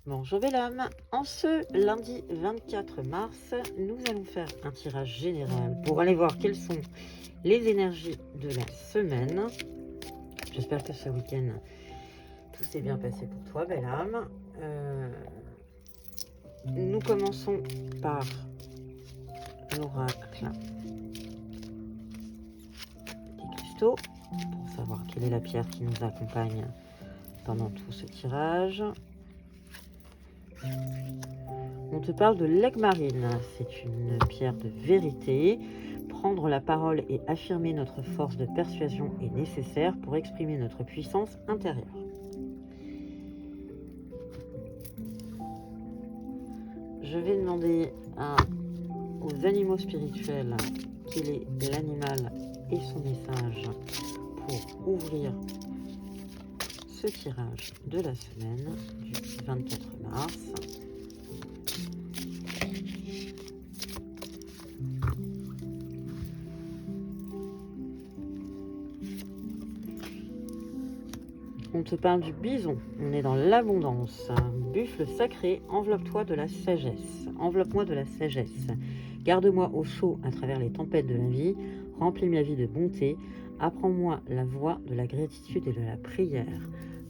Bonjour belle âme, en ce lundi 24 mars, nous allons faire un tirage général pour aller voir quelles sont les énergies de la semaine. J'espère que ce week-end, tout s'est bien passé pour toi belle âme. Nous commençons par l'oracle des cristaux pour savoir quelle est la pierre qui nous accompagne pendant tout ce tirage. On te parle de l'aigle marine, c'est une pierre de vérité. Prendre la parole et affirmer notre force de persuasion est nécessaire pour exprimer notre puissance intérieure. Je vais demander aux animaux spirituels quel est l'animal et son message pour ouvrir ce tirage de la semaine du 24 mars. On te parle du bison, on est dans l'abondance. Buffle sacré, enveloppe-toi de la sagesse. Enveloppe-moi de la sagesse. Garde-moi au chaud à travers les tempêtes de la vie. Remplis ma vie de bonté. Apprends-moi la voie de la gratitude et de la prière.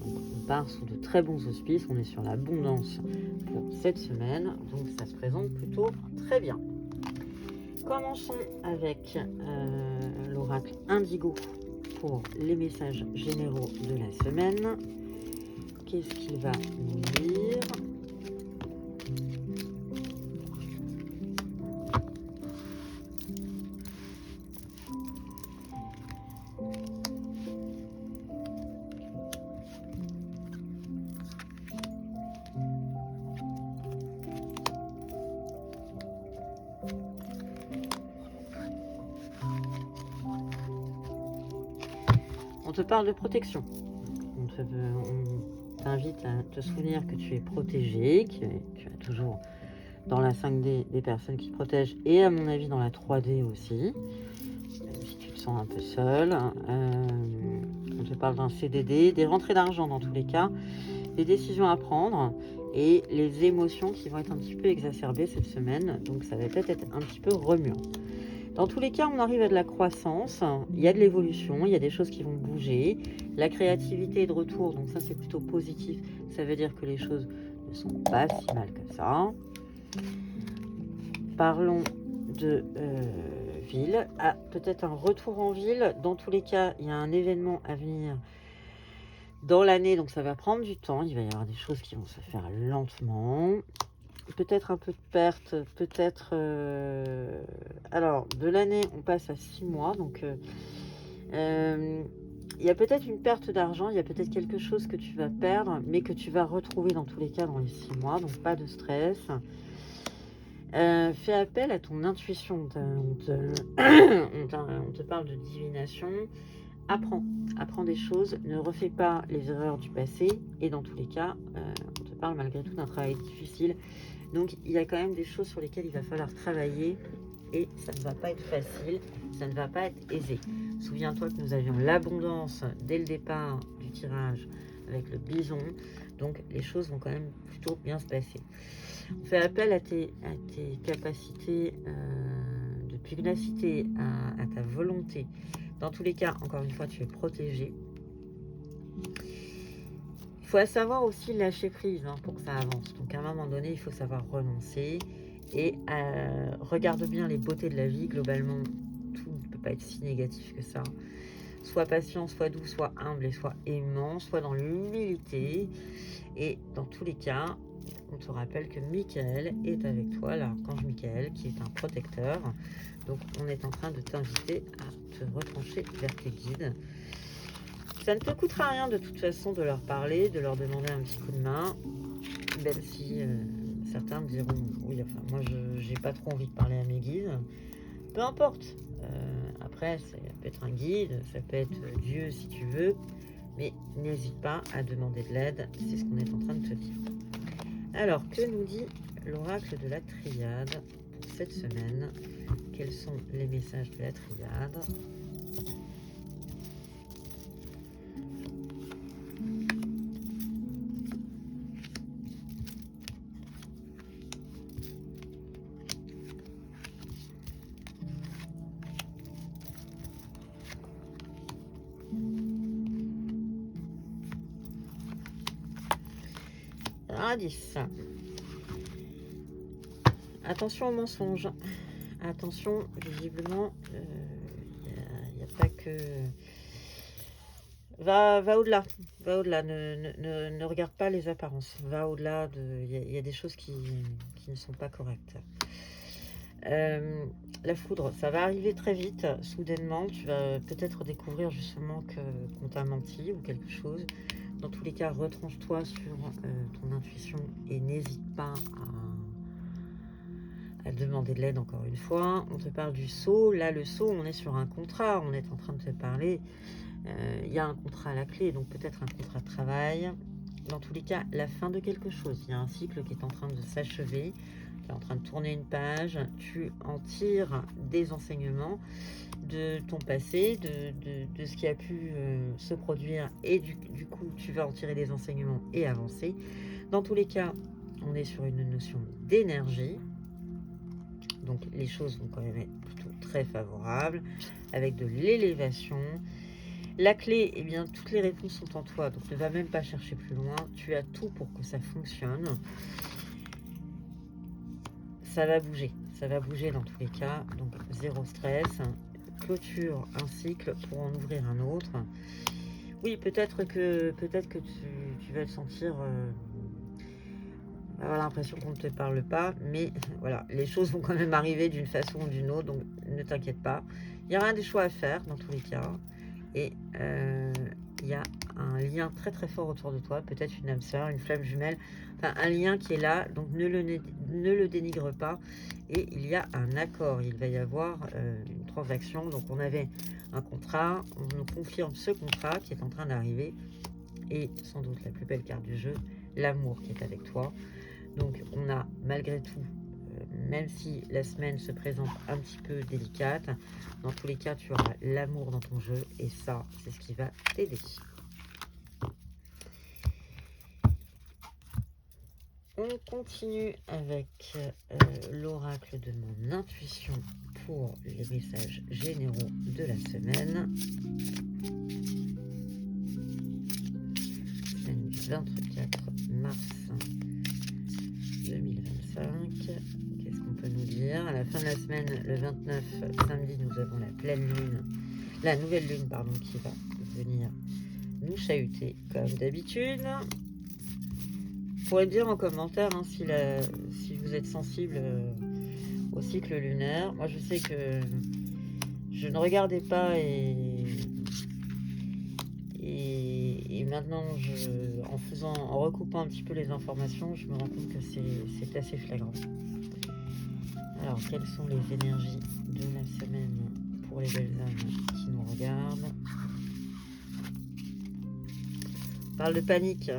Donc on part sous de très bons auspices. On est sur l'abondance pour cette semaine. Donc ça se présente plutôt très bien. Commençons avec l'oracle indigo. Pour les messages généraux de la semaine, qu'est-ce qu'il va nous dire? On te parle de protection. On t'invite à te souvenir que tu es protégé, que tu as toujours dans la 5D des personnes qui te protègent et à mon avis dans la 3D aussi, même si tu te sens un peu seul. On te parle d'un CDD, des rentrées d'argent dans tous les cas, des décisions à prendre et les émotions qui vont être un petit peu exacerbées cette semaine, donc ça va peut-être être un petit peu remuant. Dans tous les cas, on arrive à de la croissance, il y a de l'évolution, il y a des choses qui vont bouger, la créativité est de retour, donc ça c'est plutôt positif, ça veut dire que les choses ne sont pas si mal que ça. Parlons de ville, peut-être un retour en ville, dans tous les cas, il y a un événement à venir dans l'année, donc ça va prendre du temps, il va y avoir des choses qui vont se faire lentement. Peut-être un peu de perte, peut-être... Alors, de l'année, on passe à 6 mois, donc il y a peut-être une perte d'argent, il y a peut-être quelque chose que tu vas perdre, mais que tu vas retrouver dans tous les cas dans les 6 mois, donc pas de stress. Fais appel à ton intuition, on te parle de divination. Apprends des choses, ne refais pas les erreurs du passé, et dans tous les cas, on te parle malgré tout d'un travail difficile. Donc il y a quand même des choses sur lesquelles il va falloir travailler et ça ne va pas être facile, ça ne va pas être aisé. Souviens-toi que nous avions l'abondance dès le départ du tirage avec le bison, donc les choses vont quand même plutôt bien se passer. On fait appel à tes capacités de pugnacité, à ta volonté. Dans tous les cas, encore une fois, tu es protégé. Il faut savoir aussi lâcher prise pour que ça avance. Donc à un moment donné, il faut savoir renoncer et regarde bien les beautés de la vie. Globalement, tout ne peut pas être si négatif que ça. Sois patient, sois doux, sois humble et sois aimant, sois dans l'humilité. Et dans tous les cas, on te rappelle que Michael est avec toi, l'archange Michael, qui est un protecteur. Donc on est en train de t'inviter à te retrancher vers tes guides. Ça ne te coûtera rien de toute façon de leur parler, de leur demander un petit coup de main, même si certains me diront oui, enfin moi je n'ai pas trop envie de parler à mes guides. Peu importe. Après, ça peut être un guide, ça peut être Dieu si tu veux, mais n'hésite pas à demander de l'aide, c'est ce qu'on est en train de te dire. Alors, que nous dit l'oracle de la triade pour cette semaine? Quels sont les messages de la triade? à 10. Attention aux mensonges. Attention, visiblement, il n'y a pas que... Va au-delà. Va au-delà. Ne regarde pas les apparences. Va au-delà de... Il y a des choses qui ne sont pas correctes. La foudre, ça va arriver très vite, soudainement. Tu vas peut-être découvrir justement qu'on t'a menti ou quelque chose. Dans tous les cas, retranche-toi sur ton intuition et n'hésite pas à demander de l'aide encore une fois. On te parle du sceau. Là, le sceau, on est sur un contrat. On est en train de te parler. Il y a un contrat à la clé, donc peut-être un contrat de travail. Dans tous les cas, la fin de quelque chose. Il y a un cycle qui est en train de s'achever. Tu es en train de tourner une page. Tu en tires des enseignements de ton passé, de ce qui a pu se produire. Et du coup, tu vas en tirer des enseignements et avancer. Dans tous les cas, on est sur une notion d'énergie. Donc les choses vont quand même être plutôt très favorables, avec de l'élévation. La clé, eh bien, toutes les réponses sont en toi, donc ne va même pas chercher plus loin. Tu as tout pour que ça fonctionne. Ça va bouger dans tous les cas, donc zéro stress. Clôture un cycle pour en ouvrir un autre. Oui, peut-être que tu vas te sentir... avoir l'impression qu'on ne te parle pas, mais voilà, les choses vont quand même arriver d'une façon ou d'une autre, donc ne t'inquiète pas. Il y aura des choix à faire dans tous les cas, et il y a un lien très très fort autour de toi, peut-être une âme sœur, une flamme jumelle, enfin un lien qui est là, donc ne le dénigre pas, et il y a un accord, il va y avoir une transaction, donc on avait un contrat, on nous confirme ce contrat qui est en train d'arriver, et sans doute la plus belle carte du jeu, l'amour qui est avec toi. Donc on a malgré tout, même si la semaine se présente un petit peu délicate, dans tous les cas tu auras l'amour dans ton jeu et ça c'est ce qui va t'aider. On continue avec l'oracle de mon intuition pour les messages généraux de la semaine. Semaine du 24 mars 2025. Qu'est-ce qu'on peut nous dire? À la fin de la semaine, le 29 samedi, nous avons la pleine lune, la nouvelle lune, pardon, qui va venir nous chahuter comme d'habitude. Vous pourrez dire en commentaire hein, si vous êtes sensible au cycle lunaire. Moi, je sais que je ne regardais pas et maintenant, en recoupant un petit peu les informations, je me rends compte que c'est assez flagrant. Alors, quelles sont les énergies de la semaine pour les belles âmes qui nous regardent? On parle de panique.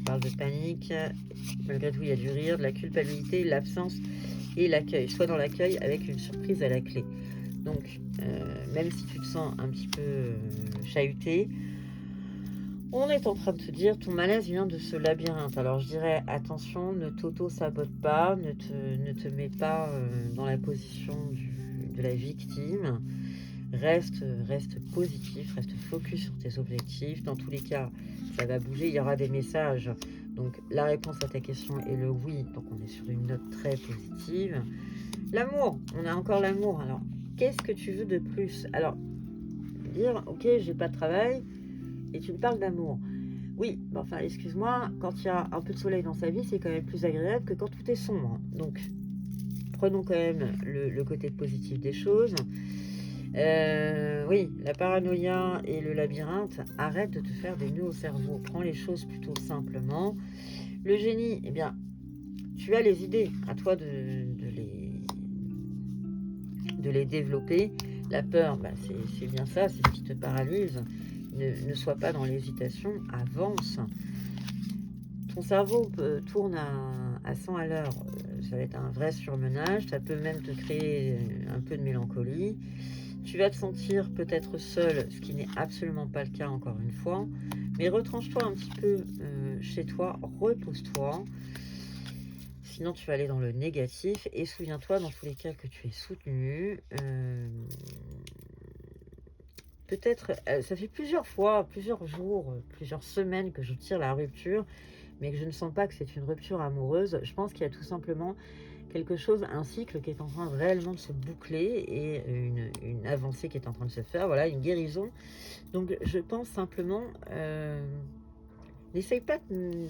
Malgré tout, il y a du rire, de la culpabilité, l'absence et l'accueil. Soit dans l'accueil avec une surprise à la clé. Donc, même si tu te sens un petit peu chahuté, on est en train de te dire ton malaise vient de ce labyrinthe. Alors je dirais attention, ne t'auto-sabote pas, ne te mets pas dans la position de la victime. Reste positif, reste focus sur tes objectifs. Dans tous les cas, ça va bouger, il y aura des messages. Donc la réponse à ta question est le oui. Donc on est sur une note très positive. L'amour, on a encore l'amour. Alors qu'est-ce que tu veux de plus? Alors dire ok, j'ai pas de travail. Et tu me parles d'amour. Oui, bah enfin, excuse-moi, quand il y a un peu de soleil dans sa vie, c'est quand même plus agréable que quand tout est sombre. Donc, prenons quand même le côté positif des choses. Oui, la paranoïa et le labyrinthe, arrête de te faire des nœuds au cerveau. Prends les choses plutôt simplement. Le génie, eh bien, tu as les idées. À toi de les développer. La peur, bah, c'est bien ça, c'est ce qui te paralyse. Ne sois pas dans l'hésitation, avance. Ton cerveau tourne à 100 à l'heure. Ça va être un vrai surmenage. Ça peut même te créer un peu de mélancolie. Tu vas te sentir peut-être seul, ce qui n'est absolument pas le cas encore une fois. Mais retranche-toi un petit peu chez toi, repose-toi. Sinon, tu vas aller dans le négatif. Et souviens-toi, dans tous les cas, que tu es soutenu. peut-être, ça fait plusieurs fois, plusieurs jours, plusieurs semaines que je tire la rupture, mais que je ne sens pas que c'est une rupture amoureuse. Je pense qu'il y a tout simplement quelque chose, un cycle qui est en train réellement de se boucler et une avancée qui est en train de se faire, voilà, une guérison. Donc je pense simplement, n'essaye pas de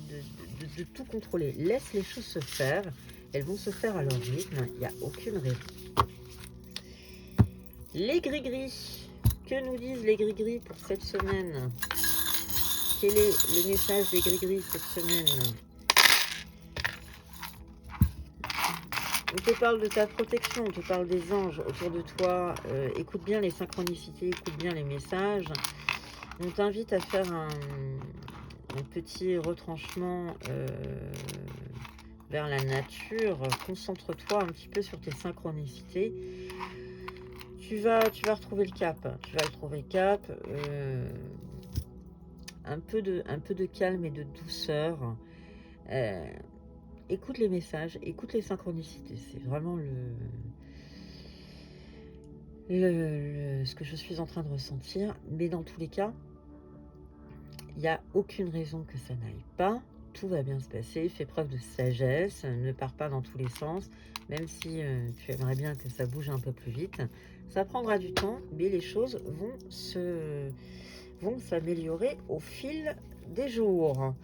tout contrôler, laisse les choses se faire, elles vont se faire à leur rythme, il n'y a aucune raison. Les gris-gris, que nous disent les gris-gris pour cette semaine? Quel est le message des gris-gris cette semaine? On te parle de ta protection, on te parle des anges autour de toi. Écoute bien les synchronicités, écoute bien les messages. On t'invite à faire un petit retranchement vers la nature. Concentre-toi un petit peu sur tes synchronicités. Tu vas retrouver le cap. Tu vas retrouver le cap. Un peu de calme et de douceur. Écoute les messages, écoute les synchronicités. C'est vraiment ce que je suis en train de ressentir. Mais dans tous les cas, il n'y a aucune raison que ça n'aille pas. Tout va bien se passer. Fais preuve de sagesse. Ne pars pas dans tous les sens. Même si tu aimerais bien que ça bouge un peu plus vite. Ça prendra du temps, mais les choses vont s'améliorer au fil des jours.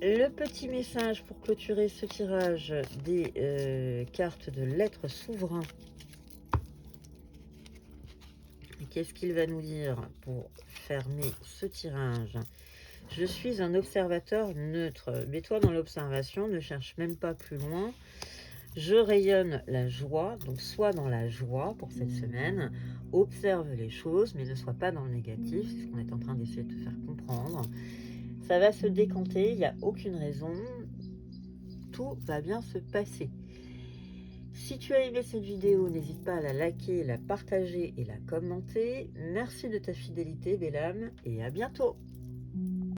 Le petit message pour clôturer ce tirage des cartes de l'être souverain. Qu'est-ce qu'il va nous dire pour fermer ce tirage? Je suis un observateur neutre. Mets-toi dans l'observation, ne cherche même pas plus loin. Je rayonne la joie, donc sois dans la joie pour cette semaine. Observe les choses, mais ne sois pas dans le négatif. C'est ce qu'on est en train d'essayer de te faire comprendre. Ça va se décanter, il n'y a aucune raison. Tout va bien se passer. Si tu as aimé cette vidéo, n'hésite pas à la liker, la partager et la commenter. Merci de ta fidélité, belle âme, et à bientôt.